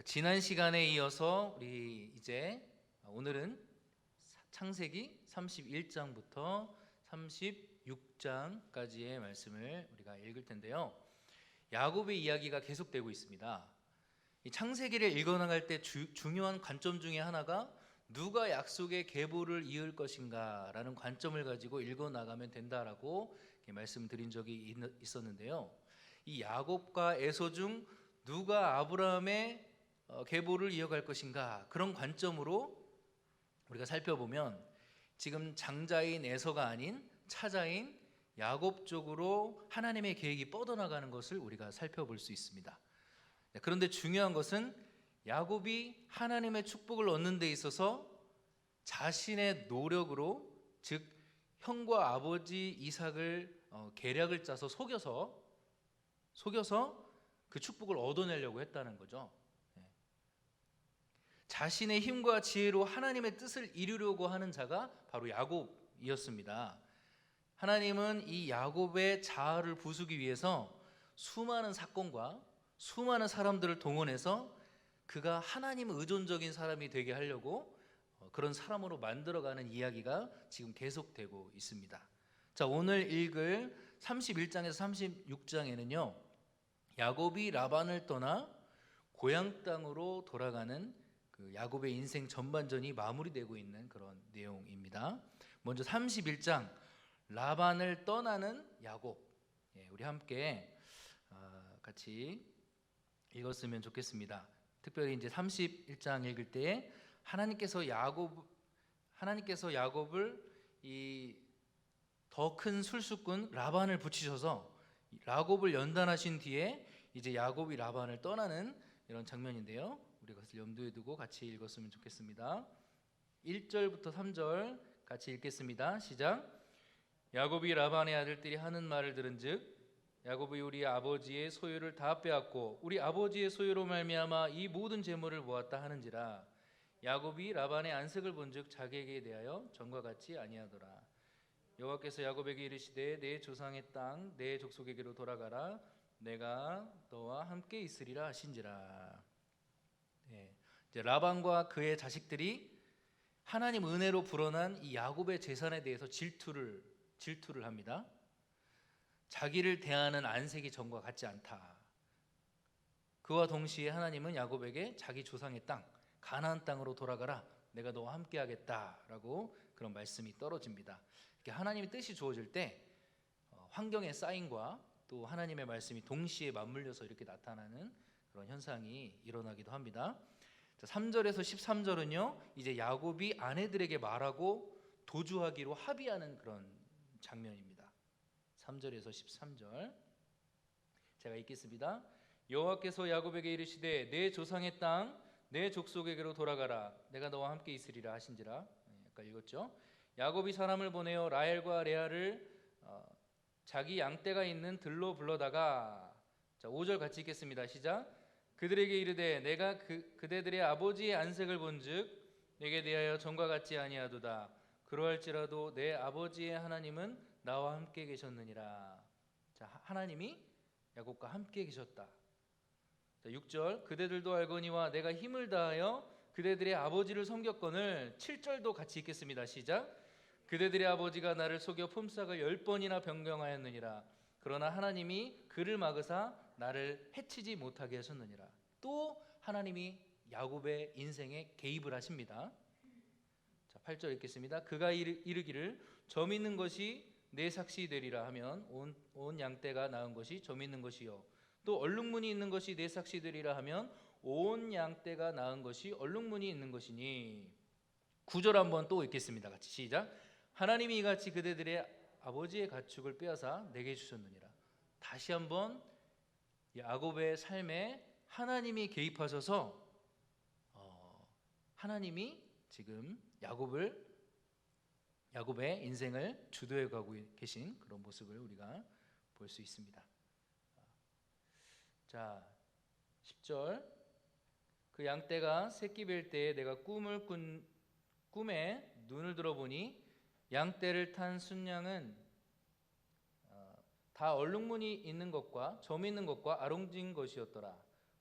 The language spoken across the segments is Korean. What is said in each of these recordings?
지난 시간에 이어서 우리 이제 오늘은 창세기 31장부터 36장까지의 말씀을 우리가 읽을 텐데요. 야곱의 이야기가 계속되고 있습니다. 이 창세기를 읽어나갈 때 중요한 관점 중에 하나가 누가 약속의 계보를 이을 것인가 라는 관점을 가지고 읽어나가면 된다라고 말씀드린 적이 있었는데요. 이 야곱과 에서 중 누가 아브라함의 계보를 이어갈 것인가, 그런 관점으로 우리가 살펴보면 지금 장자인 에서가 아닌 차자인 야곱 쪽으로 하나님의 계획이 뻗어나가는 것을 우리가 살펴볼 수 있습니다. 그런데 중요한 것은 야곱이 하나님의 축복을 얻는 데 있어서 자신의 노력으로, 즉 형과 아버지 이삭을 계략을 짜서 속여서 그 축복을 얻어내려고 했다는 거죠. 자신의 힘과 지혜로 하나님의 뜻을 이루려고 하는 자가 바로 야곱이었습니다. 하나님은 이 야곱의 자아를 부수기 위해서 수많은 사건과 수많은 사람들을 동원해서 그가 하나님 의존적인 사람이 되게 하려고 그런 사람으로 만들어가는 이야기가 지금 계속되고 있습니다. 자, 오늘 읽을 31장에서 36장에는요, 야곱이 라반을 떠나 고향 땅으로 돌아가는 그 야곱의 인생 전반전이 마무리되고 있는 그런 내용입니다. 먼저 31장, 라반을 떠나는 야곱. 우리 함께 같이 읽었으면 좋겠습니다. 특별히 이제 31장 읽을 때 하나님께서 야곱을 이 더 큰 술수꾼 라반을 붙이셔서 야곱을 연단하신 뒤에 이제 야곱이 라반을 떠나는 이런 장면인데요. 우리가 그것을 염두에 두고 같이 읽었으면 좋겠습니다. 1절부터 3절 같이 읽겠습니다. 시작. 야곱이 라반의 아들들이 하는 말을 들은즉 야곱이 우리 아버지의 소유를 다 빼앗고 우리 아버지의 소유로 말미암아 이 모든 재물을 모았다 하는지라. 야곱이 라반의 안색을 본즉 자기에게 대하여 전과 같지 아니하더라. 여호와께서 야곱에게 이르시되 내 조상의 땅 내 족속에게로 돌아가라. 내가 너와 함께 있으리라 하신지라. 이제 라반과 그의 자식들이 하나님 은혜로 불어난 이 야곱의 재산에 대해서 질투를 합니다. 자기를 대하는 안색이 전과 같지 않다. 그와 동시에 하나님은 야곱에게 자기 조상의 땅 가나안 땅으로 돌아가라. 내가 너와 함께 하겠다라고 그런 말씀이 떨어집니다. 이렇게 하나님의 뜻이 주어질 때 환경의 사인과 또 하나님의 말씀이 동시에 맞물려서 이렇게 나타나는 그런 현상이 일어나기도 합니다. 3절에서 13절은요, 이제 야곱이 아내들에게 말하고 도주하기로 합의하는 그런 장면입니다. 3절에서 13절 제가 읽겠습니다. 여호와께서 야곱에게 이르시되 내 조상의 땅 내 족속에게로 돌아가라. 내가 너와 함께 있으리라 하신지라. 아까 읽었죠. 야곱이 사람을 보내어 라헬과 레아를 자기 양떼가 있는 들로 불러다가, 자, 5절 같이 읽겠습니다. 시작. 그들에게 이르되 내가 그대들의 아버지의 안색을 본즉 내게 대하여 전과 같지 아니하도다. 그러할지라도 내 아버지의 하나님은 나와 함께 계셨느니라. 자, 하나님이 야곱과 함께 계셨다. 자, 6절 그대들도 알거니와 내가 힘을 다하여 그대들의 아버지를 섬겼거늘. 7절도 같이 읽겠습니다. 시작. 그대들의 아버지가 나를 속여 품삯을 10번이나 변경하였느니라. 그러나 하나님이 그를 막으사 나를 해치지 못하게 하셨느니라. 또 하나님이 야곱의 인생에 개입을 하십니다. 자, 8절 읽겠습니다. 그가 이르기를 점 있는 것이 내 삭시 되리라 하면 온 양떼가 낳은 것이 점 있는 것이요 또 얼룩무늬 있는 것이 내 삭시 되리라 하면 온 양떼가 낳은 것이 얼룩무늬 있는 것이니. 9절 한번 또 읽겠습니다. 같이 시작. 하나님이 이같이 그대들의 아버지의 가축을 빼앗아 내게 주셨느니라. 다시 한번 야곱의 삶에 하나님이 개입하셔서 하나님이 지금 야곱의 인생을 주도해 가고 계신 그런 모습을 우리가 볼 수 있습니다. 자, 10절 그 양떼가 새끼 뵐 때에 내가 꿈에 눈을 들어보니 양떼를 탄 순양은 다 얼룩무늬 있는 것과 점 있는 것과 아롱진 것이었더라.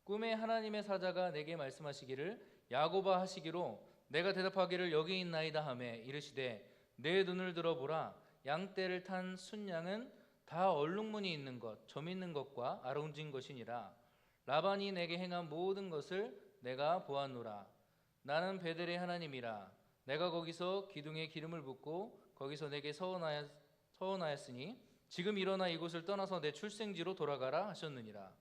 꿈에 하나님의 사자가 내게 말씀하시기를 야곱아 하시기로 내가 대답하기를 여기 있나이다 하매 이르시되 내 눈을 들어보라 양떼를 탄 순양은 다 얼룩무늬 있는 것 점 있는 것과 아롱진 것이니라. 라반이 내게 행한 모든 것을 내가 보았노라. 나는 베델의 하나님이라. 내가 거기서 기둥에 기름을 붓고 거기서 내게 서원하였으니 지금 일어나 이곳을 떠나서 내 출생지로 돌아가라 하셨느니라.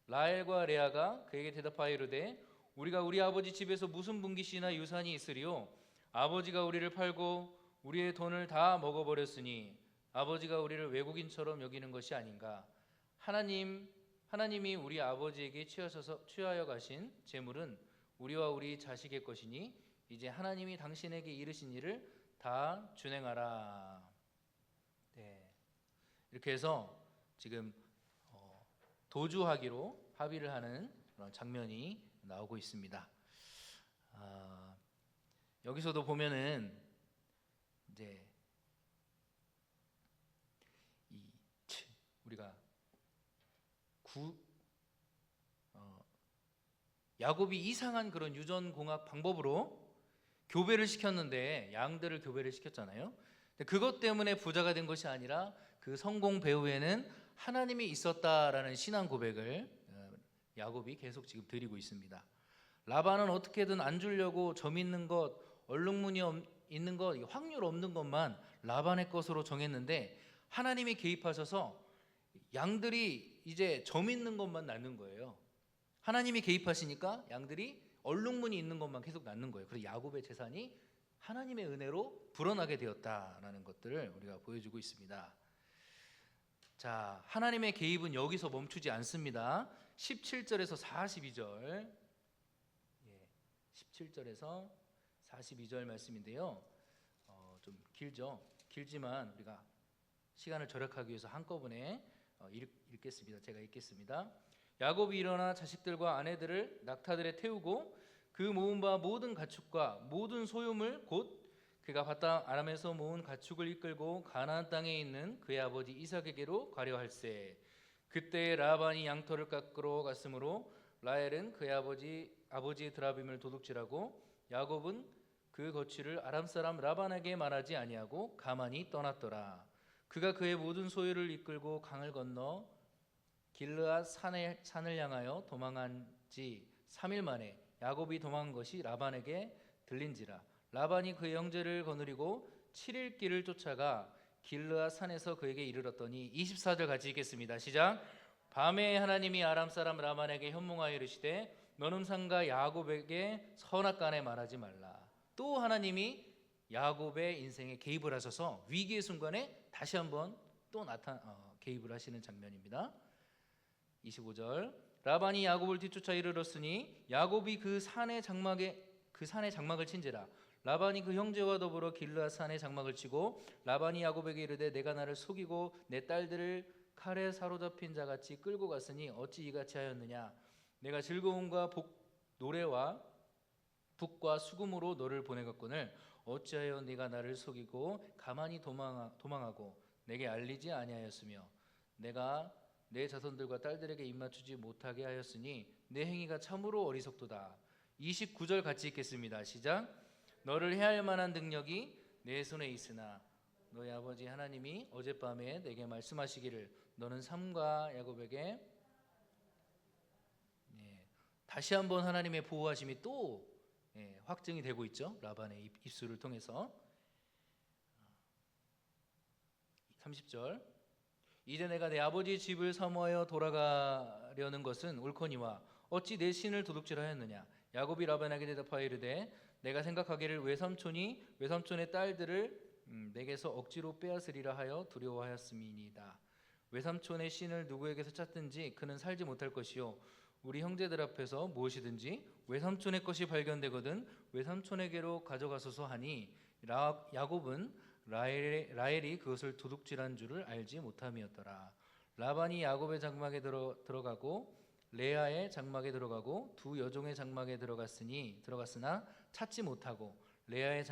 라헬과 레아가 그에게 대답하여 이르되 우리가 우리 아버지 집에서 무슨 분깃이나 유산이 있으리요? 아버지가 우리를 팔고 우리의 돈을 다 먹어버렸으니 아버지가 우리를 외국인처럼 여기는 것이 아닌가? 하나님이 우리 아버지에게 취하여 가신 재물은 우리와 우리 자식의 것이니 이제 하나님이 당신에게 이르신 일을 다 준행하라. 네. 이렇게 해서 지금 도주하기로 합의를 하는 그런 장면이 나오고 있습니다. 여기서도 보면은 이제 우리가 야곱이 이상한 그런 유전공학 방법으로 교배를 시켰는데 양들을 교배를 시켰잖아요. 그것 때문에 부자가 된 것이 아니라 그 성공 배후에는 하나님이 있었다라는 신앙 고백을 야곱이 계속 지금 드리고 있습니다. 라반은 어떻게든 안 주려고 점 있는 것, 얼룩무늬 있는 것, 확률 없는 것만 라반의 것으로 정했는데 하나님이 개입하셔서 양들이 이제 점 있는 것만 낳는 거예요. 하나님이 개입하시니까 양들이 얼룩무늬 있는 것만 계속 낳는 거예요. 그래서 야곱의 재산이 하나님의 은혜로 불어나게 되었다라는 것들을 우리가 보여주고 있습니다. 자, 하나님의 개입은 여기서 멈추지 않습니다. 17절에서 42절, 17절에서 42절 말씀인데요. 좀 길죠. 길지만 우리가 시간을 절약하기 위해서 한꺼번에 읽겠습니다. 제가 읽겠습니다. 야곱이 일어나 자식들과 아내들을 낙타들에 태우고 그 모은 바 모든 가축과 모든 소유물 곧 그가 바탕 아람에서 모은 가축을 이끌고 가나안 땅에 있는 그의 아버지 이삭에게로 가려 할세. 그때 라반이 양털을 깎으러 갔으므로 라헬은 그의 아버지의 드라빔을 도둑질하고 야곱은 그 거취를 아람 사람 라반에게 말하지 아니하고 가만히 떠났더라. 그가 그의 모든 소유를 이끌고 강을 건너 길르앗 산을 향하여 도망한 지 3일 만에 야곱이 도망한 것이 라반에게 들린지라. 라반이 그의 형제를 거느리고 7일 길을 쫓아가 길르앗 산에서 그에게 이르렀더니 24절 같이 읽겠습니다. 시작. 밤에 하나님이 아람 사람 라반에게 현몽하여 이르시되 너는 삼가 야곱에게 선악간에 말하지 말라. 또 하나님이 야곱의 인생에 개입을 하셔서 위기의 순간에 다시 한번 또 개입을 하시는 장면입니다. 25절. 라반이 야곱을 뒤쫓아 이르렀으니 야곱이 그 산의 장막을 친지라. 라반이 그 형제와 더불어 길르앗 산에 장막을 치고 라반이 야곱에게 이르되 내가 나를 속이고 내 딸들을 칼에 사로잡힌 자같이 끌고 갔으니 어찌 이같이 하였느냐. 내가 즐거움과 노래와 북과 수금으로 너를 보내갔거늘 어찌하여 네가 나를 속이고 가만히 도망하고 내게 알리지 아니하였으며 내가 내 자손들과 딸들에게 입맞추지 못하게 하였으니 내 행위가 참으로 어리석도다. 29절 같이 읽겠습니다. 시작. 너를 해할 만한 능력이 내 손에 있으나 너희 아버지 하나님이 어젯밤에 내게 말씀하시기를 너는 삼가 야곱에게 다시 한번 하나님의 보호하심이 또 확증이 되고 있죠. 라반의 입술을 통해서. 30절. 이제 내가 내 아버지 집을 사모하여 돌아가려는 것은 옳거니와 어찌 내 신을 도둑질하였느냐. 야곱이 라반에게 대답하여 이르되 내가 생각하기를 외삼촌의 딸들을 내게서 억지로 빼앗으리라 하여 두려워하였음이니이다. 외삼촌의 신을 누구에게서 찾든지 그는 살지 못할 것이요 우리 형제들 앞에서 무엇이든지 외삼촌의 것이 발견되거든 외삼촌에게로 가져가소서 하니 야곱은 라헬이 그것을 도둑질한 줄을 알지 못함이었더라. 라반이 야곱의 장막에 들어가고 레아의 장막에 들어가고 두 여종의 장막에 들어갔으나 찾지 못하고 레아의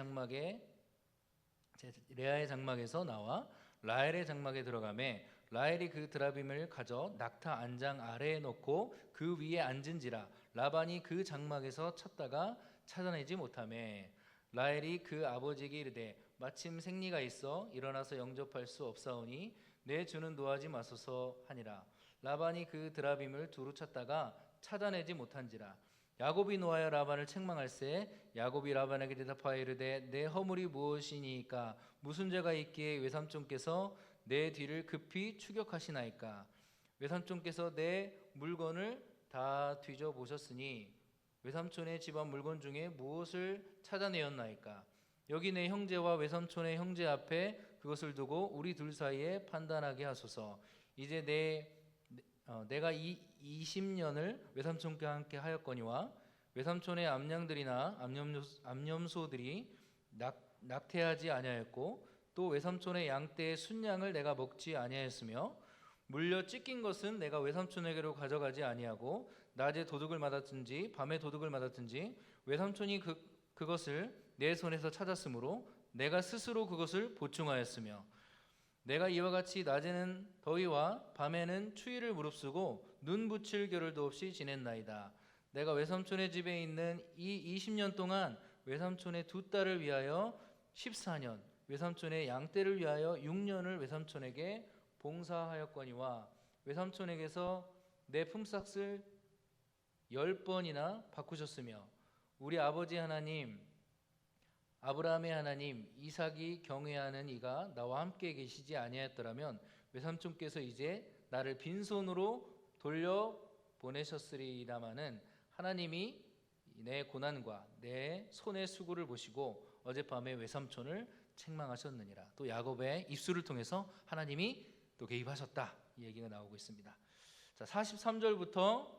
장막에서 나와 라헬의 장막에 들어가매 라헬이 그 드라빔을 가져 낙타 안장 아래에 놓고 그 위에 앉은지라 라반이 그 장막에서 찾다가 찾아내지 못하매 라헬이 그 아버지에게 이르되 마침 생리가 있어 일어나서 영접할 수 없사오니 내 주는 노하지 마소서 하니라. 라반이 그 드라빔을 두루 찾다가 찾아내지 못한지라. 야곱이 노하여 라반을 책망할세 야곱이 라반에게 대답하여 이르되 내 허물이 무엇이니까 무슨 죄가 있기에 외삼촌께서 내 뒤를 급히 추격하시나이까. 외삼촌께서 내 물건을 다 뒤져보셨으니 외삼촌의 집안 물건 중에 무엇을 찾아내었나이까. 여기 내 형제와 외삼촌의 형제 앞에 그것을 두고 우리 둘 사이에 판단하게 하소서. 이제 내가 20년을 외삼촌과 함께 하였거니와 외삼촌의 암양들이나 암염소들이 낙태하지 아니하였고 또 외삼촌의 양떼의 순양을 내가 먹지 아니하였으며 물려 찢긴 것은 내가 외삼촌에게로 가져가지 아니하고 낮에 도둑을 맞았든지 밤에 도둑을 맞았든지 외삼촌이 그것을 내 손에서 찾았으므로 내가 스스로 그것을 보충하였으며 내가 이와 같이 낮에는 더위와 밤에는 추위를 무릅쓰고 눈 붙일 겨를도 없이 지냈나이다. 내가 외삼촌의 집에 있는 이 20년 동안 외삼촌의 두 딸을 위하여 14년 외삼촌의 양떼를 위하여 6년을 외삼촌에게 봉사하였거니와 외삼촌에게서 내 품삯을 10번이나 바꾸셨으며 우리 아버지 하나님 아브라함의 하나님 이삭이 경외하는 이가 나와 함께 계시지 아니하였더라면 외삼촌께서 이제 나를 빈손으로 돌려 보내셨으리라마는 하나님이 내 고난과 내 손의 수고를 보시고 어젯밤에 외삼촌을 책망하셨느니라. 또 야곱의 입술을 통해서 하나님이 또 개입하셨다 이 얘기가 나오고 있습니다. 자, 43절부터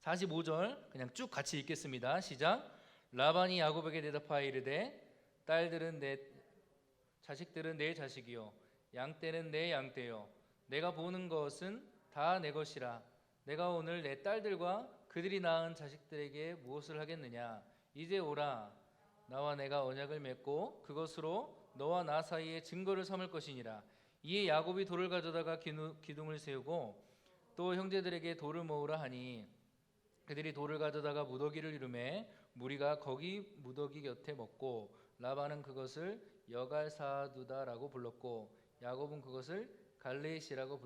45절 그냥 쭉 같이 읽겠습니다. 시작. 라반이 야곱에게 대답하여 이르되 딸들은 자식들은 내 자식이요 양떼는 내 양떼요 내가 보는 것은 다 내 것이라. 내가 오늘 내 딸들과 그들이 낳은 자식들에게 무엇을 하겠느냐. 이제 오라 나와 내가 언약을 맺고 그것으로 너와 나 사이에 증거를 삼을 것이니라. 이에 야곱이 돌을 가져다가 기둥을 세우고 또 형제들에게 돌을 모으라 하니 그들이 돌을 가져다가 무더기를 이루매 무리가 거기 무더기 곁에 먹고 라반은 그것을 여갈사두다라고 불렀고 야곱은 그것을 갈레시라고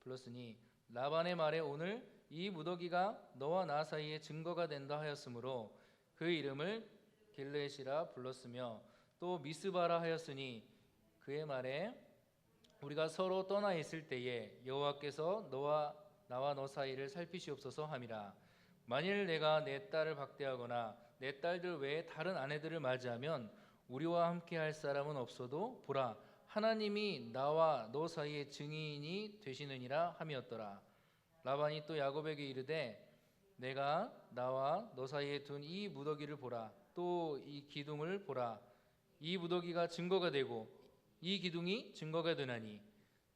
불렀으니 라반의 말에 오늘 이 무더기가 너와 나 사이에 증거가 된다 하였으므로 그 이름을 길레시라 불렀으며 또 미스바라 하였으니 그의 말에 우리가 서로 떠나 있을 때에 여호와께서 나와 너 사이를 살피시옵소서 함이라. 만일 내가 내 딸을 박대하거나 내 딸들 외에 다른 아내들을 맞이하면 우리와 함께 할 사람은 없어도 보라 하나님이 나와 너 사이의 증인이 되시느니라 함이었더라. 라반이 또 야곱에게 이르되 내가 나와 너 사이에 둔 이 무더기를 보라. 또 이 기둥을 보라. 이 무더기가 증거가 되고 이 기둥이 증거가 되나니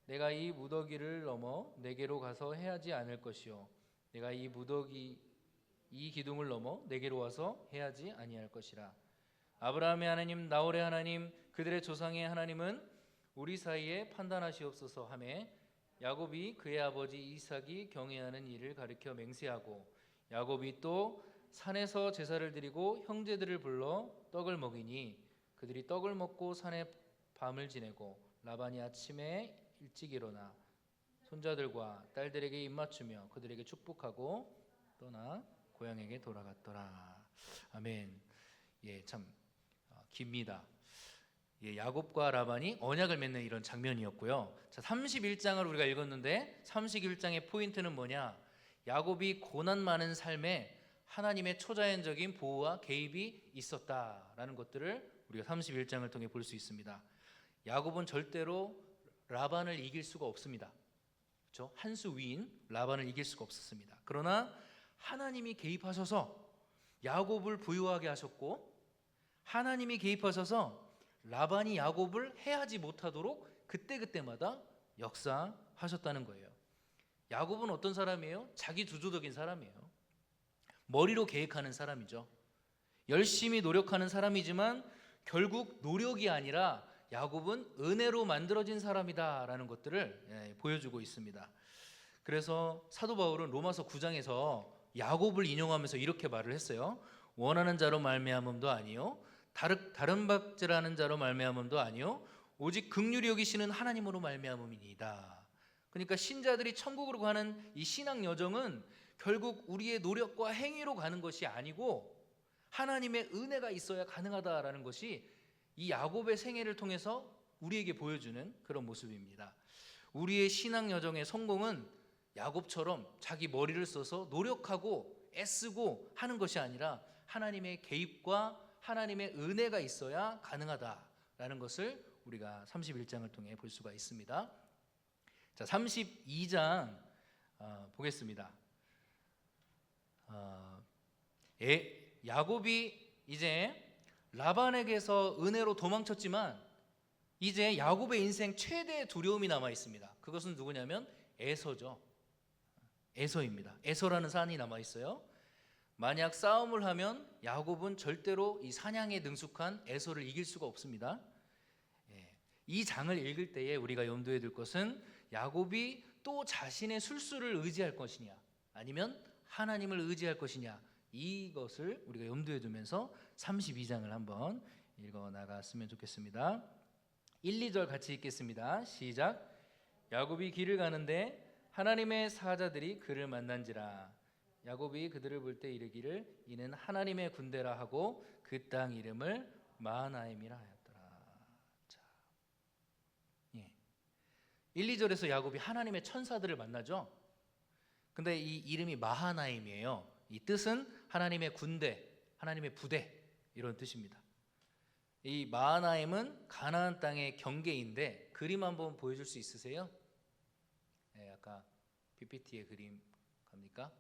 내가 이 무더기를 넘어 내게로 가서 해하지 않을 것이요 내가 이 기둥을 넘어 내게로 와서 해하지 아니할 것이라. 아브라함의 하나님 나홀의 하나님 그들의 조상의 하나님은 우리 사이에 판단하시옵소서 하매 야곱이 그의 아버지 이삭이 경외하는 일을 가리켜 맹세하고 야곱이 또 산에서 제사를 드리고 형제들을 불러 떡을 먹이니 그들이 떡을 먹고 산에 밤을 지내고 라반이 아침에 일찍 일어나 손자들과 딸들에게 입맞추며 그들에게 축복하고 떠나 고향에게 돌아갔더라. 아멘. 예, 참 깁니다. 예, 야곱과 라반이 언약을 맺는 이런 장면이었고요. 자, 31장을 우리가 읽었는데 31장의 포인트는 뭐냐? 야곱이 고난 많은 삶에 하나님의 초자연적인 보호와 개입이 있었다라는 것들을 우리가 31장을 통해 볼 수 있습니다. 야곱은 절대로 라반을 이길 수가 없습니다. 그렇죠? 한 수 위인 라반을 이길 수가 없었습니다. 그러나 하나님이 개입하셔서 야곱을 부유하게 하셨고 하나님이 개입하셔서 라반이 야곱을 해하지 못하도록 그때그때마다 역사하셨다는 거예요. 야곱은 어떤 사람이에요? 자기 주도적인 사람이에요. 머리로 계획하는 사람이죠. 열심히 노력하는 사람이지만 결국 노력이 아니라 야곱은 은혜로 만들어진 사람이다라는 것들을 보여주고 있습니다. 그래서 사도 바울은 로마서 9장에서 야곱을 인용하면서 이렇게 말을 했어요. 원하는 자로 말미암음도 아니요 다른 박제라는 자로 말미암음도 아니요 오직 긍휼히 여기시는 하나님으로 말미암음이니이다. 그러니까 신자들이 천국으로 가는 이 신앙 여정은 결국 우리의 노력과 행위로 가는 것이 아니고 하나님의 은혜가 있어야 가능하다라는 것이 이 야곱의 생애를 통해서 우리에게 보여주는 그런 모습입니다. 우리의 신앙 여정의 성공은 야곱처럼 자기 머리를 써서 노력하고 애쓰고 하는 것이 아니라 하나님의 개입과 하나님의 은혜가 있어야 가능하다라는 것을 우리가 31장을 통해 볼 수가 있습니다. 자, 32장 보겠습니다. 야곱이 이제 라반에게서 은혜로 도망쳤지만 이제 야곱의 인생 최대의 두려움이 남아 있습니다. 그것은 누구냐면 에서죠. 에서입니다. 에서라는 산이 남아 있어요. 만약 싸움을 하면 야곱은 절대로 이 사냥에 능숙한 에서를 이길 수가 없습니다. 이 장을 읽을 때에 우리가 염두에 둘 것은 야곱이 또 자신의 술수를 의지할 것이냐 아니면 하나님을 의지할 것이냐 이것을 우리가 염두에 두면서 32장을 한번 읽어 나갔으면 좋겠습니다. 1, 2절 같이 읽겠습니다. 시작. 야곱이 길을 가는데 하나님의 사자들이 그를 만난지라. 야곱이 그들을 볼 때 이르기를 이는 하나님의 군대라 하고 그 땅 이름을 마하나임이라 하였더라. 자, 1, 2절에서 야곱이 하나님의 천사들을 만나죠. 근데 이 이름이 마하나임이에요. 이 뜻은 하나님의 군대, 하나님의 부대 이런 뜻입니다. 이 마하나임은 가나안 땅의 경계인데 그림 한번 보여줄 수 있으세요? 아까 PPT의 그림 갑니까?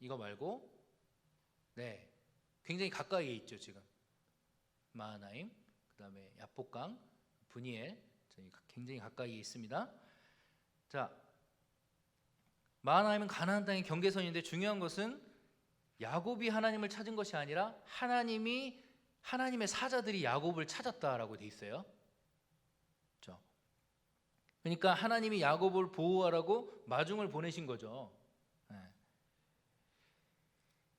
이거 말고 굉장히 가까이에 있죠. 지금 마하나임, 그 다음에 야복강, 브니엘 굉장히 가까이에 있습니다. 자, 마하나임은 가나안 땅의 경계선인데 중요한 것은 야곱이 하나님을 찾은 것이 아니라 하나님의 사자들이 야곱을 찾았다라고 돼 있어요. 그렇죠? 그러니까 하나님이 야곱을 보호하라고 마중을 보내신 거죠.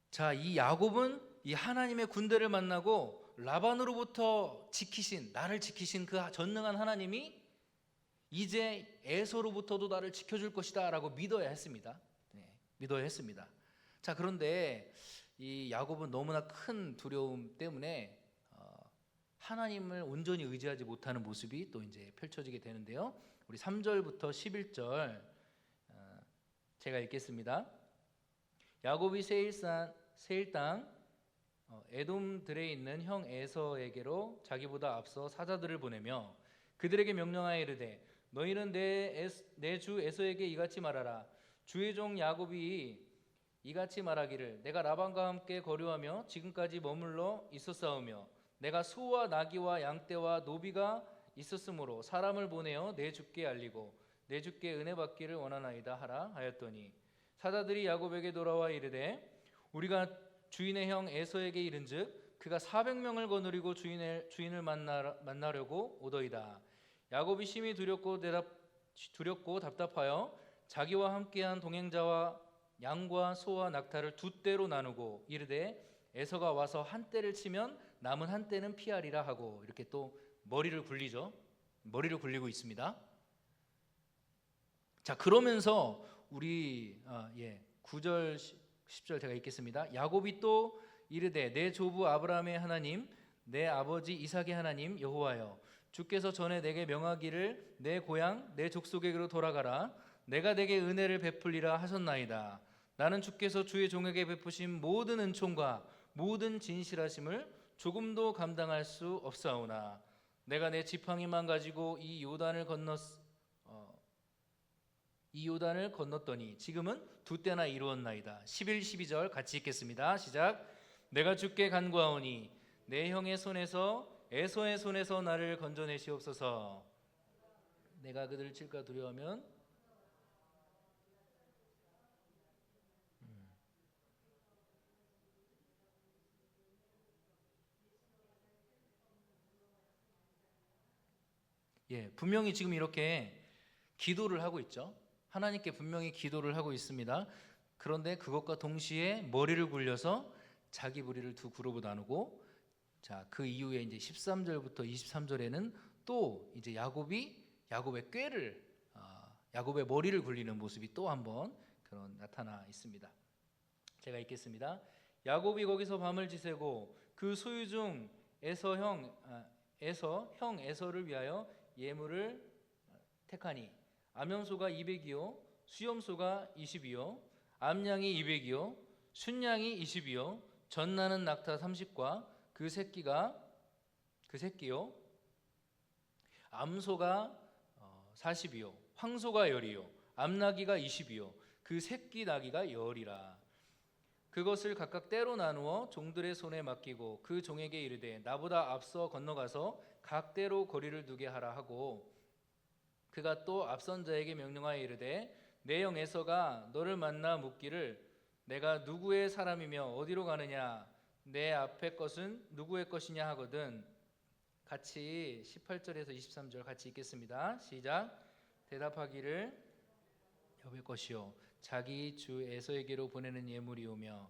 자, 이 야곱은 이 하나님의 군대를 만나고 라반으로부터 나를 지키신 그 전능한 하나님이 이제 에서로부터도 나를 지켜줄 것이다 라고 믿어야 했습니다. 믿어야 했습니다. 자, 그런데 이 야곱은 너무나 큰 두려움 때문에 하나님을 온전히 의지하지 못하는 모습이 또 이제 펼쳐지게 되는데요. 우리 3절부터 11절 제가 읽겠습니다. 야곱이 세일 땅 에돔들에 있는 형 에서에게로 자기보다 앞서 사자들을 보내며 그들에게 명령하여 이르되 너희는 내 주 에서에게 이같이 말하라. 주의 종 야곱이 이같이 말하기를 내가 라반과 함께 거류하며 지금까지 머물러 있었사오며 내가 소와 나귀와 양떼와 노비가 있었으므로 사람을 보내어 내 주께 알리고 내 주께 은혜 받기를 원하나이다 하라 하였더니 사자들이 야곱에게 돌아와 이르되 우리가 주인의 형 에서에게 이른즉 그가 400명을 거느리고 주인을 만나려고 오더이다. 야곱이 심히 두렵고 답답하여 자기와 함께한 동행자와 양과 소와 낙타를 두 떼로 나누고 이르되 에서가 와서 한 떼를 치면 남은 한 떼는 피하리라 하고 이렇게 또 머리를 굴리죠. 머리를 굴리고 있습니다. 자, 그러면서 우리 9절 10절 제가 읽겠습니다. 야곱이 또 이르되 내 조부 아브라함의 하나님 내 아버지 이삭의 하나님 여호와여 주께서 전에 내게 명하기를 내 고향 내 족속에게로 돌아가라 내가 내게 은혜를 베풀리라 하셨나이다. 나는 주께서 주의 종에게 베푸신 모든 은총과 모든 진실하심을 조금도 감당할 수 없사오나 내가 내 지팡이만 가지고 이 요단을 건넜더니 지금은 두 때나 이루었나이다. 11, 12절 같이 읽겠습니다. 시작. 내가 주께 간구하오니 내 형의 손에서 에서의 손에서 나를 건져내시옵소서. 내가 그들을 칠까 두려워하면 분명히 지금 이렇게 기도를 하고 있죠. 하나님께 분명히 기도를 하고 있습니다. 그런데 그것과 동시에 머리를 굴려서 자기 무리를 두 그룹으로 나누고, 자, 그 이후에 이제 13절부터 23절에는 또 이제 야곱의 꾀를 야곱의 머리를 굴리는 모습이 또 한번 그런 나타나 있습니다. 제가 읽겠습니다. 야곱이 거기서 밤을 지새고 그 소유 중 에서 형 에서를 위하여 예물을 택하니 암염소가 200이요 수염소가 20이요 암양이 200이요 순양이 20이요 전나는 낙타 30과 그 새끼요 암소가 40이요 황소가 10이요 암나귀가 20이요 그 새끼 나귀가 10이라. 그것을 각각 때로 나누어 종들의 손에 맡기고 그 종에게 이르되 나보다 앞서 건너가서 각 때로 거리를 두게 하라 하고, 그가 또 앞선 자에게 명령하여 이르되 내 형 에서가 너를 만나 묻기를 내가 누구의 사람이며 어디로 가느냐 내 앞에 것은 누구의 것이냐 하거든. 같이 18절에서 23절 같이 읽겠습니다. 시작. 대답하기를 야곱의 것이요 자기 주 에서에게로 보내는 예물이오며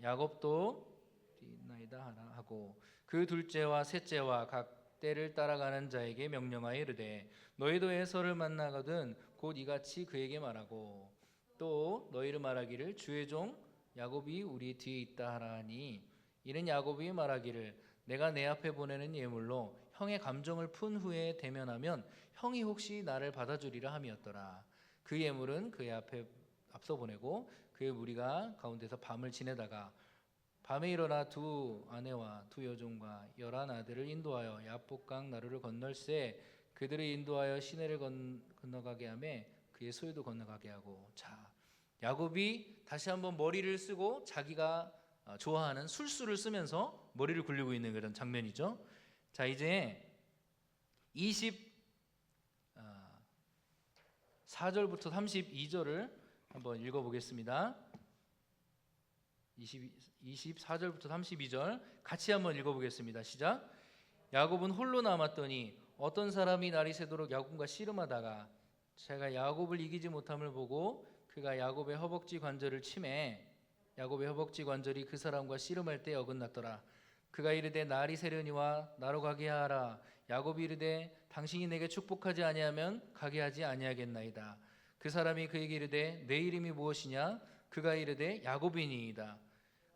야곱도 있나이다 하라 하고, 그 둘째와 셋째와 각 때를 따라가는 자에게 명령하여 이르되 너희도 에서를 만나거든 곧 이같이 그에게 말하고, 또 너희를 말하기를 주의 종 야곱이 우리 뒤에 있다 하라 하니, 이는 야곱이 말하기를 내가 내 앞에 보내는 예물로 형의 감정을 푼 후에 대면하면 형이 혹시 나를 받아주리라 함이었더라. 그 예물은 그의 앞에 앞서 보내고 그의 무리가 가운데서 밤을 지내다가 밤에 일어나 두 아내와 두 여종과 11 아들을 인도하여 야복강 나루를 건널새 그들을 인도하여 시내를 건너가게 하며 그의 소유도 건너가게 하고. 자, 야곱이 다시 한번 머리를 쓰고 자기가 좋아하는 술수를 쓰면서 머리를 굴리고 있는 그런 장면이죠. 자, 이제 24절부터 32절을 한번 읽어보겠습니다. 24절부터 32절 같이 한번 읽어보겠습니다. 시작. 야곱은 홀로 남았더니 어떤 사람이 날이 새도록 야곱과 씨름하다가 제가 야곱을 이기지 못함을 보고 그가 야곱의 허벅지 관절을 치매 야곱의 허벅지 관절이 그 사람과 씨름할 때 어긋났더라. 그가 이르되 날이 새려니와 나로 가게 하라. 야곱이 이르되 당신이 내게 축복하지 아니하면 가게 하지 아니하겠나이다. 그 사람이 그에게 이르되 내 이름이 무엇이냐? 그가 이르되 야곱이니이다.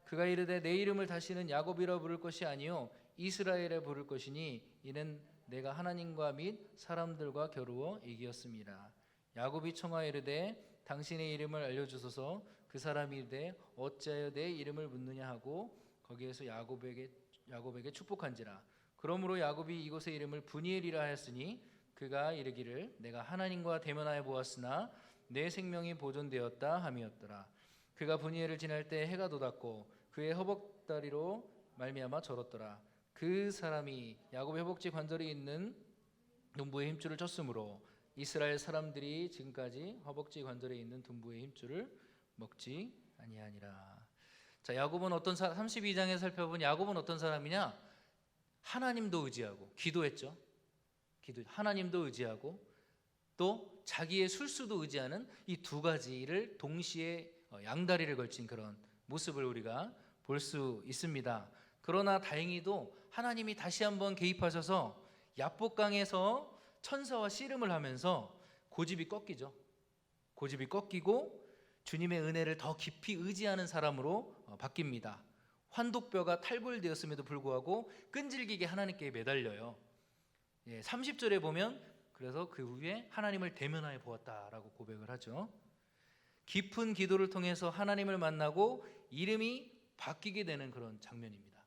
그가 이르되 내 이름을 다시는 야곱이라 부를 것이 아니요 이스라엘에 부를 것이니 이는 내가 하나님과 및 사람들과 겨루어 이기었습니다. 야곱이 청하여 이르되 당신의 이름을 알려주소서. 그 사람이 이르되 어찌하여 내 이름을 묻느냐 하고 거기에서 야곱에게 축복한지라. 그러므로 야곱이 이곳의 이름을 브니엘이라 하였으니 그가 이르기를 내가 하나님과 대면하여 보았으나 내 생명이 보존되었다 함이었더라. 그가 브니엘을 지날 때 해가 돋았고 그의 허벅다리로 말미암아 절었더라. 그 사람이 야곱의 허벅지 관절이 있는 둔부의 힘줄을 쳤으므로 이스라엘 사람들이 지금까지 허벅지 관절에 있는 둔부의 힘줄을 먹지 아니하니라. 자, 야곱은 32장에 살펴본 야곱은 어떤 사람이냐? 하나님도 의지하고 기도했죠. 하나님도 의지하고 또 자기의 술수도 의지하는 이 두 가지를 동시에 양다리를 걸친 그런 모습을 우리가 볼 수 있습니다. 그러나 다행히도 하나님이 다시 한번 개입하셔서 야복강에서 천사와 씨름을 하면서 고집이 꺾이죠. 고집이 꺾이고 주님의 은혜를 더 깊이 의지하는 사람으로 바뀝니다. 환독뼈가 탈골되었음에도 불구하고 끈질기게 하나님께 매달려요. 30절에 보면 그래서 그 후에 하나님을 대면하여 보았다라고 고백을 하죠. 깊은 기도를 통해서 하나님을 만나고 이름이 바뀌게 되는 그런 장면입니다.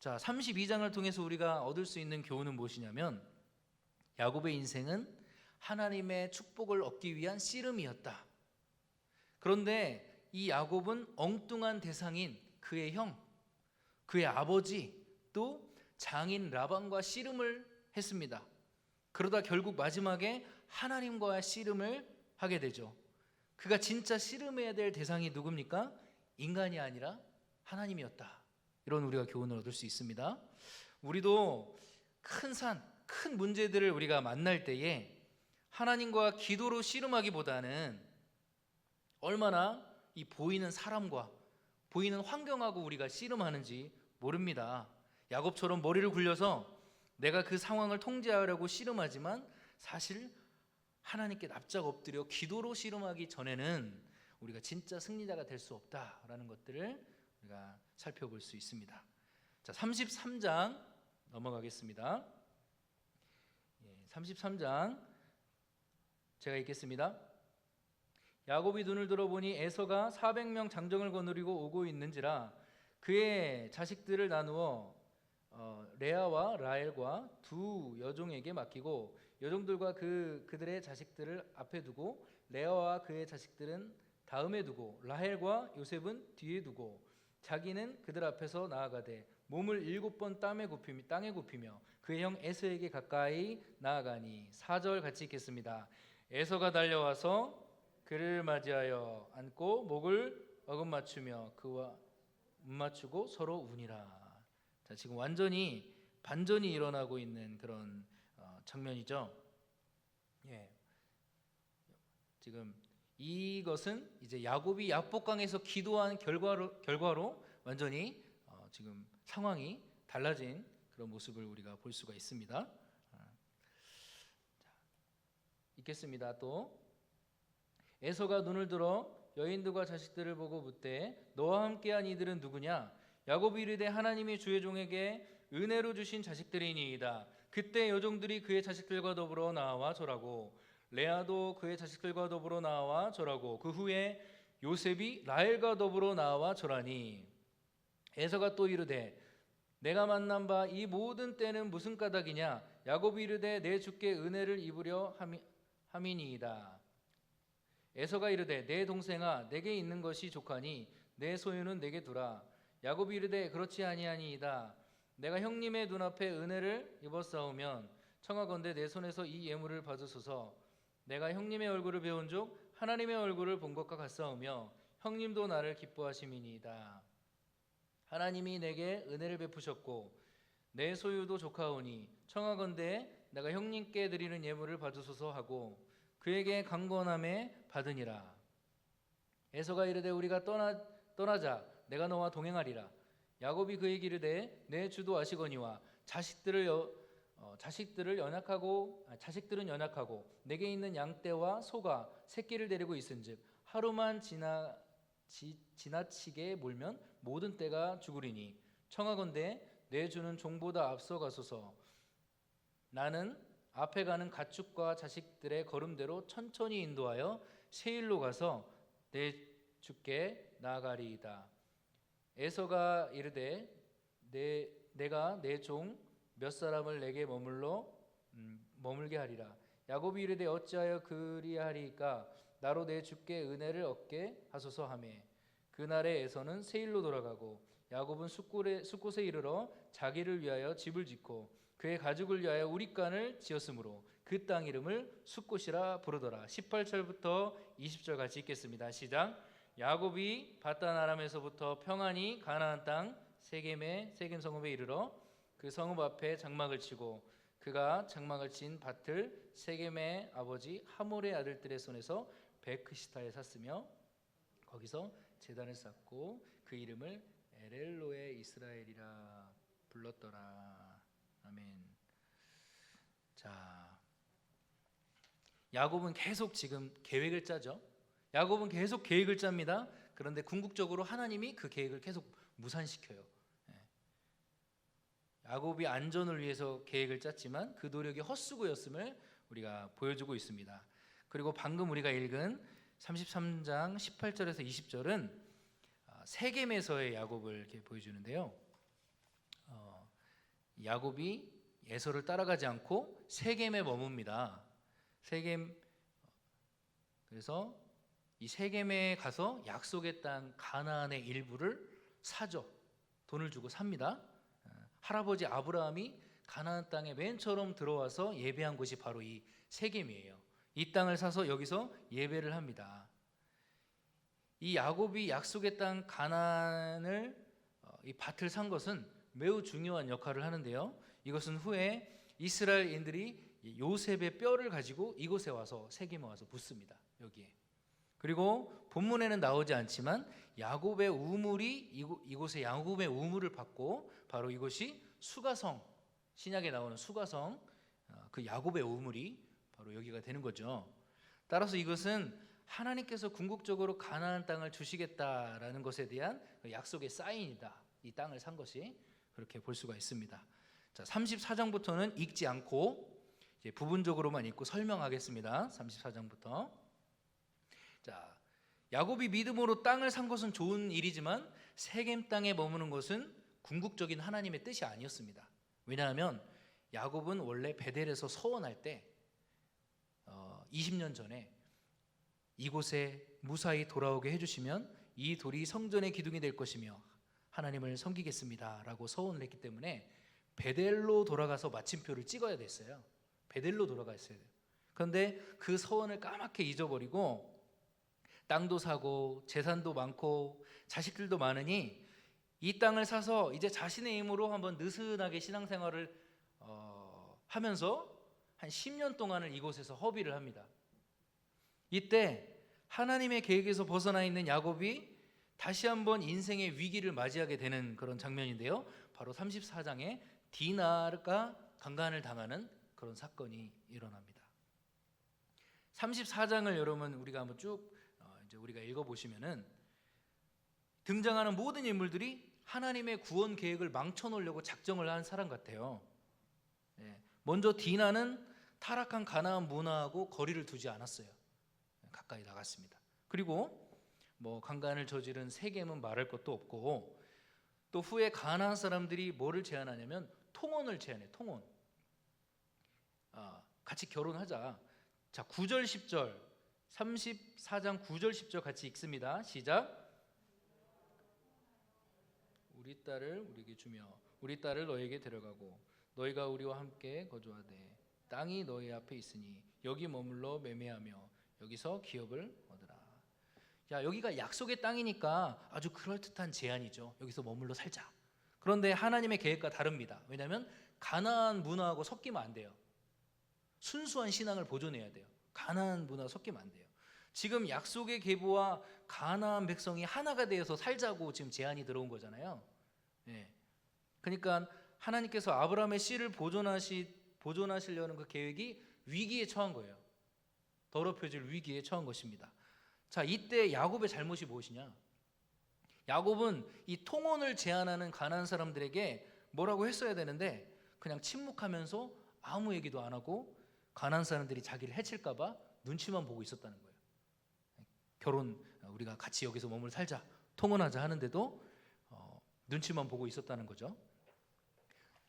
자, 32장을 통해서 우리가 얻을 수 있는 교훈은 무엇이냐면 야곱의 인생은 하나님의 축복을 얻기 위한 씨름이었다. 그런데 이 야곱은 엉뚱한 대상인 그의 형, 그의 아버지, 또 장인 라반과 씨름을 했습니다. 그러다 결국 마지막에 하나님과 씨름을 하게 되죠. 그가 진짜 씨름해야 될 대상이 누굽니까? 인간이 아니라 하나님이었다. 이런 우리가 교훈을 얻을 수 있습니다. 우리도 큰 산, 큰 문제들을 우리가 만날 때에 하나님과 기도로 씨름하기보다는 얼마나 이 보이는 사람과 보이는 환경하고 우리가 씨름하는지 모릅니다. 야곱처럼 머리를 굴려서 내가 그 상황을 통제하려고 씨름하지만 사실 하나님께 납작 엎드려 기도로 씨름하기 전에는 우리가 진짜 승리자가 될 수 없다라는 것들을 우리가 살펴볼 수 있습니다. 자, 33장 넘어가겠습니다. 33장 제가 읽겠습니다. 야곱이 눈을 들어보니 에서가 400명 장정을 거느리고 오고 있는지라 그의 자식들을 나누어 레아와 라헬과 두 여종에게 맡기고 여종들과 그들의 자식들을 앞에 두고 레아와 그의 자식들은 다음에 두고 라헬과 요셉은 뒤에 두고 자기는 그들 앞에서 나아가되 몸을 7번 땅에 굽히며 그의 형 에서에게 가까이 나아가니 4절 같이 읽겠습니다. 에서가 달려와서 그를 맞이하여 안고 목을 어긋맞추며 그와 맞추고 서로 우니라. 자, 지금 완전히 반전이 일어나고 있는 그런 장면이죠. 지금 이것은 이제 야곱이 야복강에서 기도한 결과로 완전히 지금 상황이 달라진 그런 모습을 우리가 볼 수가 있습니다. 읽겠습니다. 또 에서가 눈을 들어 여인들과 자식들을 보고 묻되 너와 함께한 이들은 누구냐? 야곱이 이르되 하나님이 주의 종에게 은혜로 주신 자식들이니이다. 그때 여종들이 그의 자식들과 더불어 나와 절하고 레아도 그의 자식들과 더불어 나와 절하고 그 후에 요셉이 라헬과 더불어 나와 절하니 에서가 또 이르되 내가 만난 바 이 모든 때는 무슨 까닭이냐? 야곱이 이르되 내 주께 은혜를 입으려 함이니이다. 에서가 이르되 내 동생아 내게 있는 것이 족하니 내 소유는 내게 두라. 야곱이 이르되 그렇지 아니하니이다. 내가 형님의 눈앞에 은혜를 입었사오면 청하건대 내 손에서 이 예물을 받으소서. 내가 형님의 얼굴을 배운즉 하나님의 얼굴을 본 것과 같사오며 형님도 나를 기뻐하심이니이다. 하나님이 내게 은혜를 베푸셨고 내 소유도 족하오니 청하건대 내가 형님께 드리는 예물을 받으소서 하고 그에게 강권함에 받으니라. 에서가 이르되 우리가 떠나자. 내가 너와 동행하리라. 야곱이 그에게 이르되 내 주도 아시거니와 자식들은 연약하고 내게 있는 양떼와 소가 새끼를 데리고 있은즉 하루만 지나치게 몰면 모든 떼가 죽으리니 청하건대 내 주는 종보다 앞서가소서. 나는 앞에 가는 가축과 자식들의 걸음대로 천천히 인도하여 세일로 가서 내 주께 나아가리이다. 에서가 이르되 내가 내 종 몇 사람을 내게 머물게 하리라. 야곱이 이르되 어찌하여 그리하리까? 나로 내 주께 은혜를 얻게 하소서 하매 그날에 에서는 세일로 돌아가고 야곱은 숫곳에 이르러 자기를 위하여 집을 짓고 그의 가족을 위하여 우릿간을 지었으므로 그 땅 이름을 숫곳이라 부르더라. 18절부터 20절 같이 읽겠습니다. 시작. 야곱이 바단 아람에서부터 평안히 가나안 땅 세겜 성읍에 이르러 그 성읍 앞에 장막을 치고 그가 장막을 친 밭을 세겜의 아버지 하몰의 아들들의 손에서 베크시타에 샀으며 거기서 제단을 쌓고 그 이름을 엘엘로에 이스라엘이라 불렀더라. 아멘. 자, 야곱은 계속 지금 계획을 짜죠. 야곱은 계속 계획을 짭니다. 그런데 궁극적으로 하나님이 그 계획을 계속 무산시켜요. 야곱이 안전을 위해서 계획을 짰지만 그 노력이 헛수고였음을 우리가 보여주고 있습니다. 그리고 방금 우리가 읽은 33장 18절에서 20절은 세겜에서의 야곱을 이렇게 보여주는데요. 야곱이 에서를 따라가지 않고 세겜에 머뭅니다. 그래서 이 세겜에 가서 약속의 땅 가나안의 일부를 사죠. 돈을 주고 삽니다. 할아버지 아브라함이 가나안 땅에 맨 처음 들어와서 예배한 곳이 바로 이 세겜이에요. 이 땅을 사서 여기서 예배를 합니다. 이 야곱이 약속의 땅 가나안을 이 밭을 산 것은 매우 중요한 역할을 하는데요. 이것은 후에 이스라엘인들이 요셉의 뼈를 가지고 이곳에 와서 세겜에 와서 묻습니다. 여기에. 그리고 본문에는 나오지 않지만 야곱의 우물이 이곳에 야곱의 우물을 받고 바로 이곳이 수가성, 신약에 나오는 수가성, 그 야곱의 우물이 바로 여기가 되는 거죠. 따라서 이것은 하나님께서 궁극적으로 가나안 땅을 주시겠다라는 것에 대한 약속의 사인이다. 이 땅을 산 것이 그렇게 볼 수가 있습니다. 자, 34장부터는 읽지 않고 이제 부분적으로만 읽고 설명하겠습니다. 34장부터. 자, 야곱이 믿음으로 땅을 산 것은 좋은 일이지만 세겜 땅에 머무는 것은 궁극적인 하나님의 뜻이 아니었습니다. 왜냐하면 야곱은 원래 베델에서 서원할 때 20년 전에 이곳에 무사히 돌아오게 해주시면 이 돌이 성전의 기둥이 될 것이며 하나님을 섬기겠습니다 라고 서원을 했기 때문에 베델로 돌아가서 마침표를 찍어야 됐어요. 베델로 돌아가 있어야 돼요. 그런데 그 서원을 까맣게 잊어버리고 땅도 사고 재산도 많고 자식들도 많으니 이 땅을 사서 이제 자신의 힘으로 한번 느슨하게 신앙생활을 하면서 한 10년 동안을 이곳에서 허비를 합니다. 이때 하나님의 계획에서 벗어나 있는 야곱이 다시 한번 인생의 위기를 맞이하게 되는 그런 장면인데요. 바로 34장에 디나가 강간을 당하는 그런 사건이 일어납니다. 34장을 여러분 우리가 한번 쭉 이제 우리가 읽어보시면은 등장하는 모든 인물들이 하나님의 구원 계획을 망쳐놓으려고 작정을 한 사람 같아요. 먼저 디나는 타락한 가나안 문화하고 거리를 두지 않았어요. 가까이 나갔습니다. 그리고 뭐 강간을 저지른 세겜은 말할 것도 없고 또 후에 가나안 사람들이 뭐를 제안하냐면 통혼을 제안해. 통혼. 같이 결혼하자. 자, 9절 10절 34장 9절 10절 같이 읽습니다. 시작. 우리 딸을 우리에게 주며 우리 딸을 너에게 데려가고 너희가 우리와 함께 거주하되 땅이 너희 앞에 있으니 여기 머물러 매매하며 여기서 기업을 얻으라. 자, 여기가 약속의 땅이니까 아주 그럴듯한 제안이죠. 여기서 머물러 살자. 그런데 하나님의 계획과 다릅니다. 왜냐하면 가나안 문화하고 섞이면 안 돼요. 순수한 신앙을 보존해야 돼요. 가나안 문화 섞이면 안 돼요. 지금 약속의 계보와 가나안 백성이 하나가 되어서 살자고 지금 제안이 들어온 거잖아요. 그러니까 하나님께서 아브라함의 씨를 보존하시려는 그 계획이 위기에 처한 거예요. 더럽혀질 위기에 처한 것입니다. 자, 이때 야곱의 잘못이 무엇이냐? 야곱은 이 통혼을 제안하는 가나안 사람들에게 뭐라고 했어야 되는데 그냥 침묵하면서 아무 얘기도 안 하고 가나안 사람들이 자기를 해칠까 봐 눈치만 보고 있었다는 거예요. 우리가 같이 여기서 머물 살자, 통혼하자 하는데도 눈치만 보고 있었다는 거죠.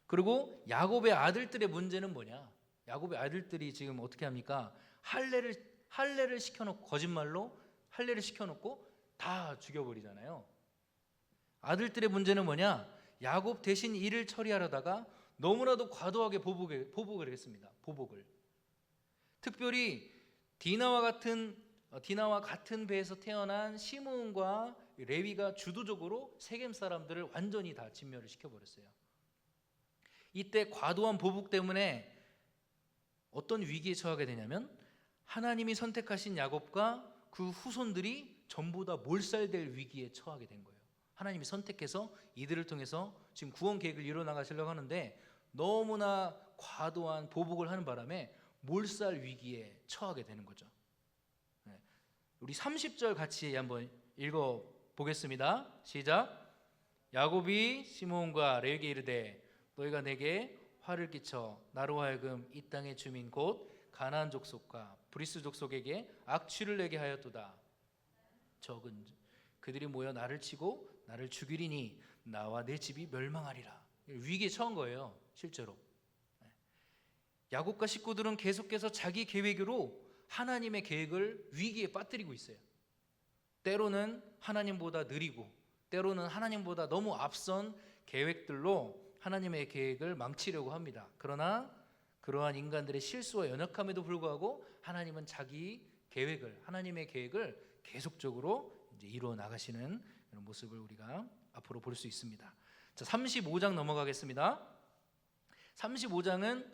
그리고 야곱의 아들들의 문제는 뭐냐? 야곱의 아들들이 지금 어떻게 합니까? 할례를 시켜놓고 거짓말로 할례를 시켜놓고 다 죽여버리잖아요. 아들들의 문제는 뭐냐? 야곱 대신 일을 처리하려다가 너무나도 과도하게 보복을 했습니다. 보복을. 특별히 디나와 같은 배에서 태어난 시므온과 레위가 주도적으로 세겜 사람들을 완전히 다 진멸을 시켜버렸어요. 이때 과도한 보복 때문에 어떤 위기에 처하게 되냐면 하나님이 선택하신 야곱과 그 후손들이 전부 다 몰살될 위기에 처하게 된 거예요. 하나님이 선택해서 이들을 통해서 지금 구원 계획을 이뤄나가시려고 하는데 너무나 과도한 보복을 하는 바람에 몰살 위기에 처하게 되는 거죠. 우리 30절 같이 한번 읽어보겠습니다. 시작. 야곱이 시므온과 레위에게 이르되 너희가 내게 화를 끼쳐 나로 하여금 이 땅의 주민 곧 가나안 족속과 브리스 족속에게 악취를 내게 하였도다. 적은 그들이 모여 나를 치고 나를 죽이리니 나와 내 집이 멸망하리라. 위기에 처한 거예요. 실제로 야곱과 식구들은 계속해서 자기 계획으로 하나님의 계획을 위기에 빠뜨리고 있어요. 때로는 하나님보다 느리고 때로는 하나님보다 너무 앞선 계획들로 하나님의 계획을 망치려고 합니다. 그러나 그러한 인간들의 실수와 연약함에도 불구하고 하나님은 하나님의 계획을 계속적으로 이제 이루어 나가시는 이런 모습을 우리가 앞으로 볼 수 있습니다. 자, 35장 넘어가겠습니다. 35장은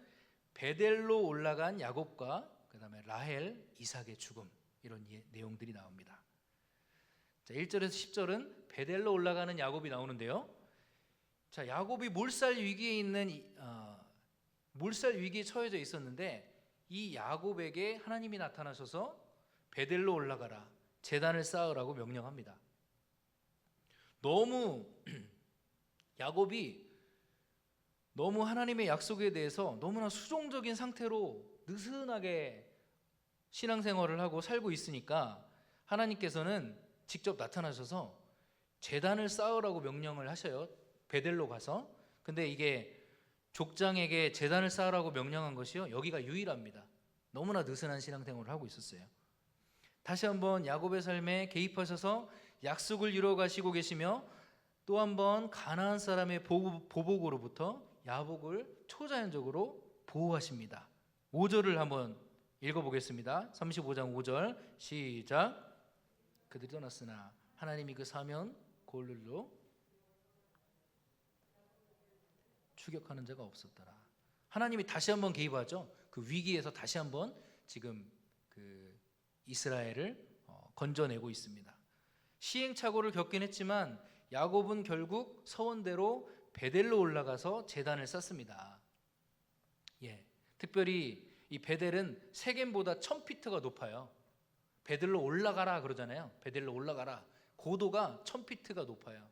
베델로 올라간 야곱과 그다음에 라헬, 이삭의 죽음, 이런 내용들이 나옵니다. 자, 1절에서 10절은 베델로 올라가는 야곱이 나오는데요. 자, 야곱이 몰살 위기에 처해져 있었는데 이 야곱에게 하나님이 나타나셔서 베델로 올라가라, 제단을 쌓으라고 명령합니다. 야곱이 너무 하나님의 약속에 대해서 너무나 수종적인 상태로 느슨하게 신앙생활을 하고 살고 있으니까 하나님께서는 직접 나타나셔서 제단을 쌓으라고 명령을 하셔요. 베델로 가서. 근데 이게 족장에게 제단을 쌓으라고 명령한 것이요, 여기가 유일합니다. 너무나 느슨한 신앙생활을 하고 있었어요. 다시 한번 야곱의 삶에 개입하셔서 약속을 이루어 가시고 계시며, 또 한번 가나안 사람의 보복으로부터 야곱을 초자연적으로 보호하십니다. 5절을 한번 읽어보겠습니다. 35장 5절 시작. 그들이 떠났으나 하나님이 그 사면 골로 추격하는 자가 없었더라. 하나님이 다시 한번 개입하죠. 그 위기에서 다시 한번 지금 그 이스라엘을 건져내고 있습니다. 시행착오를 겪긴 했지만 야곱은 결국 서원대로 베델로 올라가서 제단을 쌓습니다. 특별히 이 베델은 세겜보다 1000피트가 높아요. 베델로 올라가라 그러잖아요. 베델로 올라가라. 고도가 1000피트가 높아요.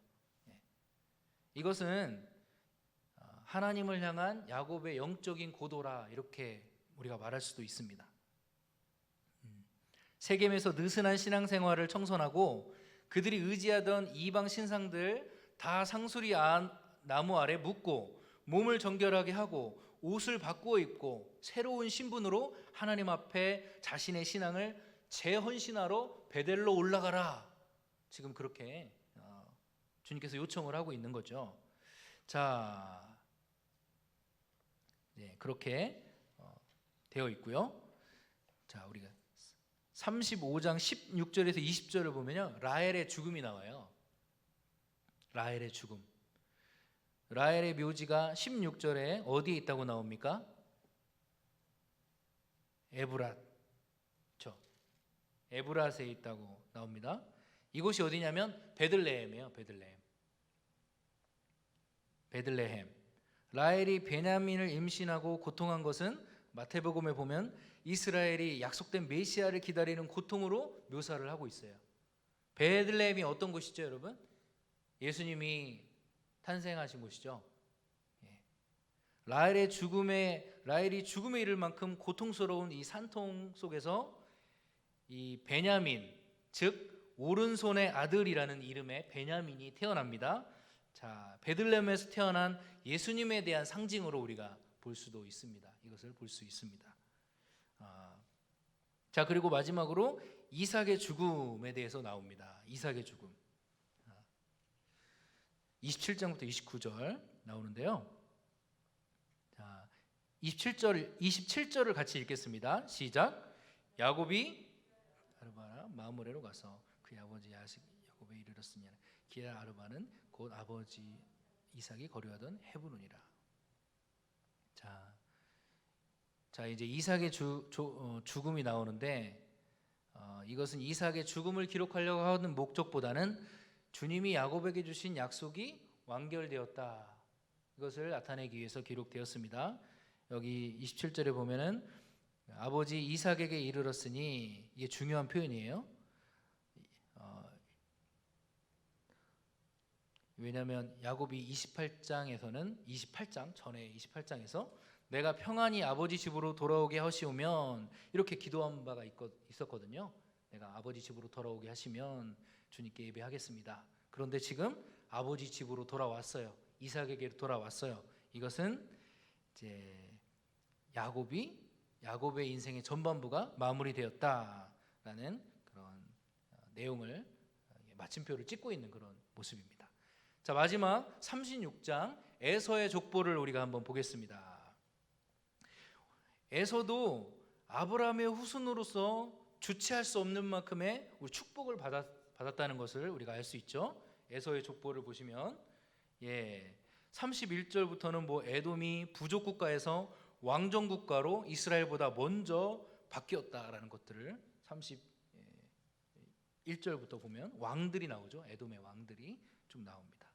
이것은 하나님을 향한 야곱의 영적인 고도라, 이렇게 우리가 말할 수도 있습니다. 세겜에서 느슨한 신앙생활을 청산하고 그들이 의지하던 이방 신상들 다 상수리 나무 아래 묻고 몸을 정결하게 하고 옷을 바꾸어 입고 새로운 신분으로 하나님 앞에 자신의 신앙을 재헌신하러 베델로 올라가라, 지금 그렇게 주님께서 요청을 하고 있는 거죠. 자, 그렇게 되어 있고요. 자, 우리가 35장 16절에서 20절을 보면요, 라헬의 죽음이 나와요. 라헬의 죽음. 라헬의 묘지가 16절에 어디에 있다고 나옵니까? 에브랏. 에브랏에 있다고 나옵니다. 이곳이 어디냐면 베들레헴이에요. 베들레헴. 라헬이 베냐민을 임신하고 고통한 것은 마태복음에 보면 이스라엘이 약속된 메시아를 기다리는 고통으로 묘사를 하고 있어요. 베들레헴이 어떤 곳이죠, 여러분? 예수님이 탄생하신 곳이죠. 라헬이 죽음에 이를 만큼 고통스러운 이 산통 속에서 이 베냐민, 즉 오른손의 아들이라는 이름의 베냐민이 태어납니다. 자, 베들레헴에서 태어난 예수님에 대한 상징으로 우리가 볼 수도 있습니다. 이것을 볼 수 있습니다. 자, 그리고 마지막으로 이삭의 죽음에 대해서 나옵니다. 이삭의 죽음. 27장부터 29절 나오는데요. 자, 27절을 같이 읽겠습니다. 시작. 야곱이 아르바나 마므레로 가서 그의 아버지 야곱에 이르렀으니 기라 아르바는 곧 아버지 이삭이 거류하던 헤브론이라. 자, 이제 이삭의 죽음이 나오는데 이것은 이삭의 죽음을 기록하려고 하는 목적보다는 주님이 야곱에게 주신 약속이 완결되었다, 이것을 나타내기 위해서 기록되었습니다. 여기 27절에 보면은 아버지 이삭에게 이르렀으니, 이게 중요한 표현이에요. 왜냐하면 야곱이 28장 전에 28장에서 내가 평안히 아버지 집으로 돌아오게 하시오면, 이렇게 기도한 바가 있었거든요. 내가 아버지 집으로 돌아오게 하시면 주님께 예배하겠습니다. 그런데 지금 아버지 집으로 돌아왔어요. 이삭에게 돌아왔어요. 이것은 이제 야곱의 인생의 전반부가 마무리되었다라는 그런 내용을, 마침표를 찍고 있는 그런 모습입니다. 자, 마지막 36장 에서의 족보를 우리가 한번 보겠습니다. 에서도 아브라함의 후손으로서 주체할 수 없는 만큼의 축복을 받았다는 것을 우리가 알 수 있죠. 에서의 족보를 보시면 31절부터는 에돔이 부족 국가에서 왕정 국가로 이스라엘보다 먼저 바뀌었다라는 것들을 31절부터 보면 왕들이 나오죠. 에돔의 왕들이 좀 나옵니다.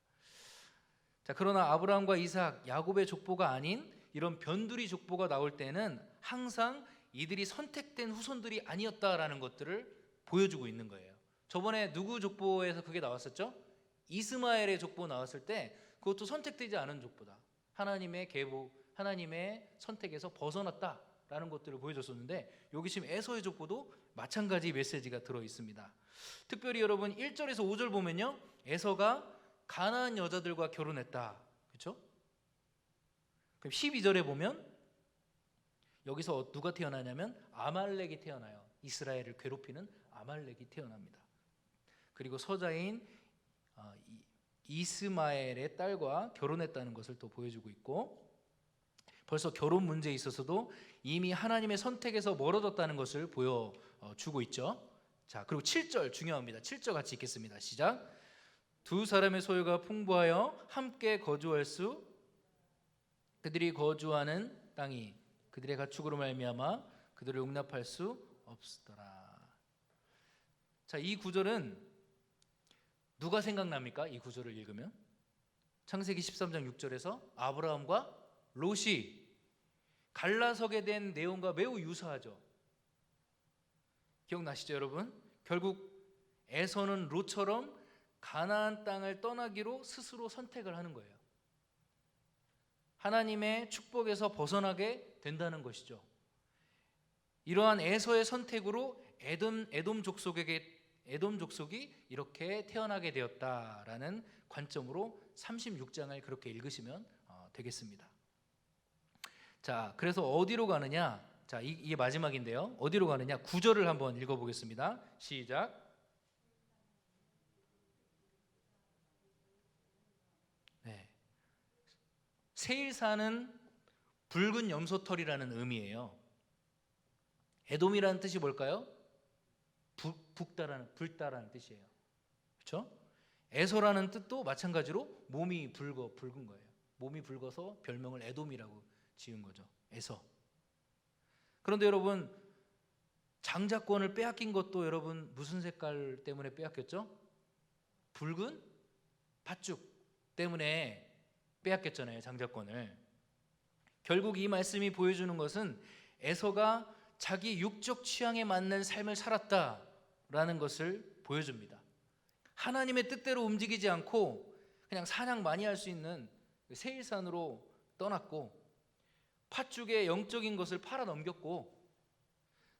자, 그러나 아브라함과 이삭, 야곱의 족보가 아닌 이런 변두리 족보가 나올 때는 항상 이들이 선택된 후손들이 아니었다라는 것들을 보여주고 있는 거예요. 저번에 누구 족보에서 그게 나왔었죠? 이스마엘의 족보 나왔을 때 그것도 선택되지 않은 족보다. 하나님의 계보, 하나님의 선택에서 벗어났다라는 것들을 보여줬었는데, 여기 지금 에서의 족보도 마찬가지 메시지가 들어 있습니다. 특별히 여러분 1절에서 5절 보면요, 에서가 가나안 여자들과 결혼했다, 그렇죠? 그럼 12절에 보면 여기서 누가 태어나냐면 아말렉이 태어나요. 이스라엘을 괴롭히는 아말렉이 태어납니다. 그리고 서자인 이스마엘의 딸과 결혼했다는 것을 또 보여주고 있고, 벌써 결혼 문제에 있어서도 이미 하나님의 선택에서 멀어졌다는 것을 보여주고 있죠. 자, 그리고 7절 중요합니다. 7절 같이 읽겠습니다. 시작. 두 사람의 소유가 풍부하여 함께 거주할 수, 그들이 거주하는 땅이 그들의 가축으로 말미암아 그들을 용납할 수 없더라. 자, 이 구절은 누가 생각납니까? 이 구절을 읽으면 창세기 13장 6절에서 아브라함과 롯이 갈라서게 된 내용과 매우 유사하죠. 기억나시죠, 여러분? 결국 에서는 롯처럼 가나안 땅을 떠나기로 스스로 선택을 하는 거예요. 하나님의 축복에서 벗어나게 된다는 것이죠. 이러한 에서의 선택으로 에돔 족속이 이렇게 태어나게 되었다라는 관점으로 36장을 그렇게 읽으시면 되겠습니다. 자, 그래서 어디로 가느냐? 자, 이게 마지막인데요. 어디로 가느냐? 9절을 한번 읽어보겠습니다. 시작. 네. 세일사는 붉은 염소털이라는 의미예요. 에돔이라는 뜻이 뭘까요? 붉다라는 뜻이에요. 그렇죠? 에서라는 뜻도 마찬가지로 몸이 붉은 거예요. 몸이 붉어서 별명을 에돔이라고 지은 거죠. 에서. 그런데 여러분, 장자권을 빼앗긴 것도 여러분 무슨 색깔 때문에 빼앗겼죠? 붉은 팥죽 때문에 빼앗겼잖아요, 장자권을. 결국 이 말씀이 보여주는 것은 에서가 자기 육적 취향에 맞는 삶을 살았다라는 것을 보여줍니다. 하나님의 뜻대로 움직이지 않고 그냥 사냥 많이 할 수 있는 세일산으로 떠났고, 팥죽의 영적인 것을 팔아 넘겼고,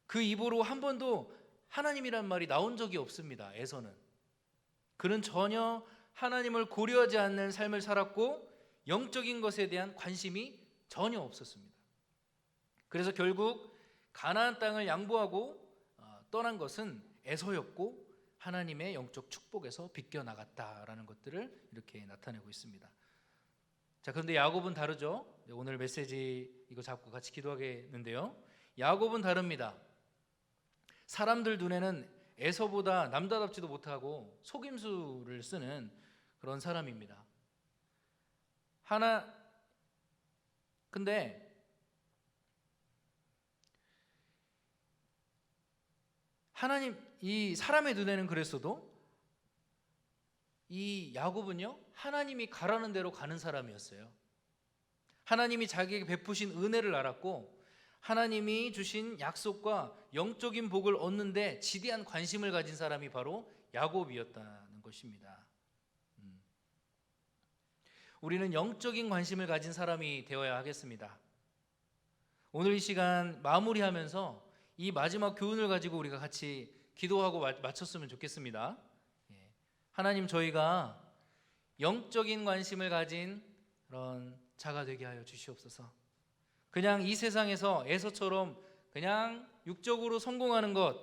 그 입으로 한 번도 하나님이란 말이 나온 적이 없습니다. 에서는. 그는 전혀 하나님을 고려하지 않는 삶을 살았고 영적인 것에 대한 관심이 전혀 없었습니다. 그래서 결국 가나안 땅을 양보하고 떠난 것은 에서였고 하나님의 영적 축복에서 비껴나갔다라는 것들을 이렇게 나타내고 있습니다. 자, 그런데 야곱은 다르죠. 오늘 메시지 이거 잡고 같이 기도하겠는데요, 야곱은 다릅니다. 사람들 눈에는 에서보다 남자답지도 못하고 속임수를 쓰는 그런 사람입니다. 근데 하나님, 이 사람의 눈에는 그랬어도 이 야곱은요, 하나님이 가라는 대로 가는 사람이었어요. 하나님이 자기에게 베푸신 은혜를 알았고 하나님이 주신 약속과 영적인 복을 얻는데 지대한 관심을 가진 사람이 바로 야곱이었다는 것입니다. 우리는 영적인 관심을 가진 사람이 되어야 하겠습니다. 오늘 이 시간 마무리하면서 이 마지막 교훈을 가지고 우리가 같이 기도하고 마쳤으면 좋겠습니다. 하나님, 저희가 영적인 관심을 가진 그런 자가 되게 하여 주시옵소서. 그냥 이 세상에서 에서처럼 그냥 육적으로 성공하는 것,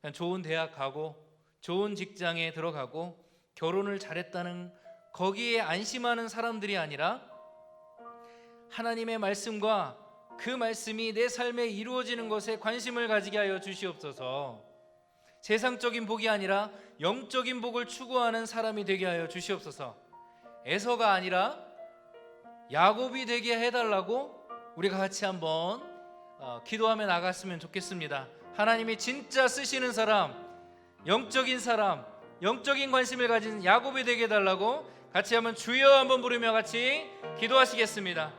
그냥 좋은 대학 가고 좋은 직장에 들어가고 결혼을 잘했다는 거기에 안심하는 사람들이 아니라 하나님의 말씀과 그 말씀이 내 삶에 이루어지는 것에 관심을 가지게 하여 주시옵소서. 세상적인 복이 아니라 영적인 복을 추구하는 사람이 되게 하여 주시옵소서. 에서가 아니라 야곱이 되게 해달라고 우리가 같이 한번 기도하며 나갔으면 좋겠습니다. 하나님이 진짜 쓰시는 사람, 영적인 사람, 영적인 관심을 가진 야곱이 되게 해달라고 같이 한번 주여 한번 부르며 같이 기도하시겠습니다.